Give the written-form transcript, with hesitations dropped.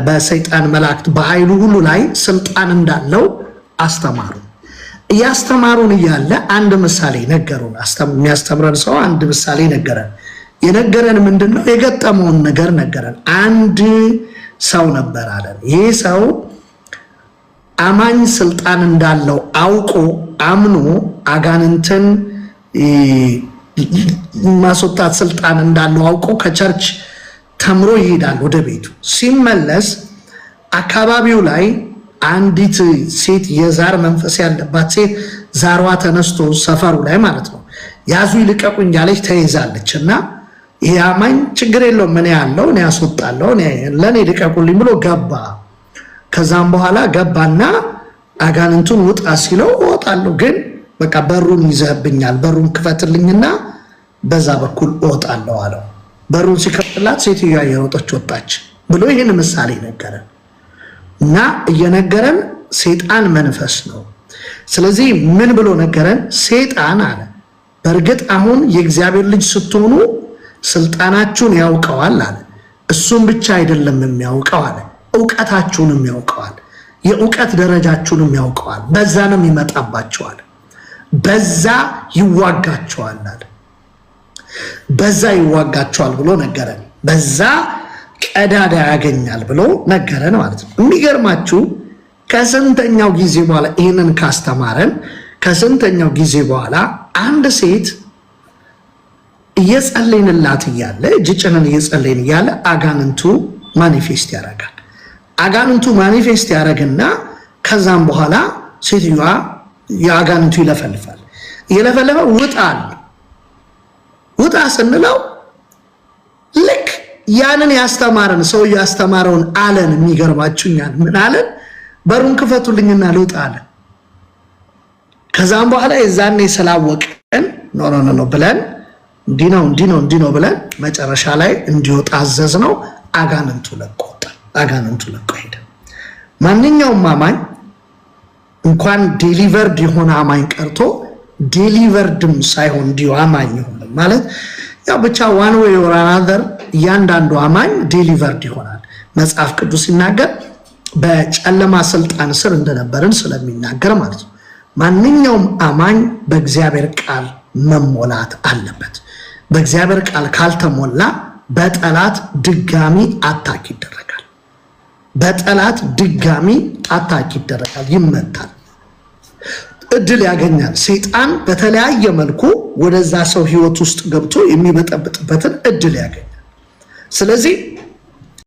በሰይጣን መላእክት በኃይሉ ሁሉ ላይ ስልጣን እንዳለው አስተማሩ። እያስተማሩን እያለ አንድ ምሳሌ ነገሩን። የሚያስተምረን ሰው አንድ ምሳሌ ነገረን። የነገረን ምንድነው? የገጠመውን ነገር ነገረን። አንድ ሰው ነበር አለን። ይህ ሰው አማኝ ስልጣን እንዳለው አውቆ አምኖ አጋንንትን ማስወጣት ስልጣን እንዳለው አውቆ ከቸርች ተምሮ ይሄዳል ወደ ቤቱ። ሲመለስ አካባቢው ላይ አንዲት ሴት የዛር መንፈስ ያለባት ሴት ዛሯ ተነስቶ ሰፈሩ ላይ ማለት ነው ያዙ ይልቀቁኝ ያለች ተይዛለች። እና ይሄ አማኝ ችግር የለውም ምን ያለው እኔ ያስወጣለሁ ለኔ ልቀቁልኝ ብሎ ገባ። ከዛም በኋላ ገባና አጋንንቱን ውጣ ሲለው እወጣለሁ ግን በቃ በሩን ይዘህብኛል በሩን ክፈትልኝና በዛ በኩል እወጣለሁ አለው። በሩን ሲከፍትላት ሴትዮዋ እየሮጠች ወጣች ብሎ ይህን ምሳሌ ነገረን። እና እየነገረን ሰይጣን መንፈስ ነው። ስለዚህ ምን ብሎ ነገረን? ሰይጣን አለ በእርግጥ አሁን የእግዚአብሔር ልጅ ስትሆኑ ስልጣናችሁን ያውቀዋል አለ። እሱም ብቻ አይደለም የሚያውቀው አለ እውቀታችሁንም ያውቀዋል፣ የእውቀት ደረጃችሁንም ያውቀዋል። በዛንም ይመጣባችኋል፣ በዛ ይዋጋችኋል አለ። በዛ ይዋጋችኋል ብሎ ነገረን። በዛ ቀዳዳ ያገኛል ብሎ ነገረን ማለት ነው። የሚገርማችሁ ከስንተኛው ጊዜ በኋላ ይህንን ካስተማረን ከስንተኛው ጊዜ በኋላ አንድ ሴት እየጸለይንላት እያለ እጅ ጭነን እየጸለይን እያለ አጋንንቱ ማኒፌስት ያደርጋል። አጋንንቱ ማኒፌስት ያደርግና ከዛም በኋላ ሴትዮዋ የአጋንንቱ ይለፈልፋል። እየለፈለፈ ውጣ ስንለው ልክ ያንን ያስተማረን ሰው ያስተማረውን አለን። የሚገርማችሁኛል ምን አለን? በሩን ክፈቱልኝና ልውጣ አለ። ከዛም በኋላ የዛኔ ስላወቀን ኖ ብለን እንዲህ ነው ብለን መጨረሻ ላይ እንዲወጣ አዘዝ ነው። አጋንንቱ ለቆ ወጣ። አጋንንቱ ለቆ ሄደ። ማንኛውም አማኝ እንኳን ዴሊቨርድ የሆነ አማኝ ቀርቶ ዴሊቨርድም ሳይሆን እንዲሁ አማኝ ይሆን ማለት ያው ብቻ ዋን ዌይ ኦር አናዘር እያንዳንዱ አማኝ ዴሊቨርድ ይሆናል። መጽሐፍ ቅዱስ ሲናገር በጨለማ ስልጣን ስር እንደነበርን ስለሚናገር ማለት ነው። ማንኛውም አማኝ በእግዚአብሔር ቃል መሞላት አለበት። በእግዚአብሔር ቃል ካልተሞላ በጠላት ድጋሚ አታክ ይደረጋል። በጠላት ድጋሚ አታክ ይደረጋል፣ ይመታል፣ እድል ያገኛል። ሰይጣን በተለያየ መልኩ ወደዛ ሰው ህይወት ውስጥ ገብቶ የሚበጠብጥበትን እድል ያገኛል። ስለዚህ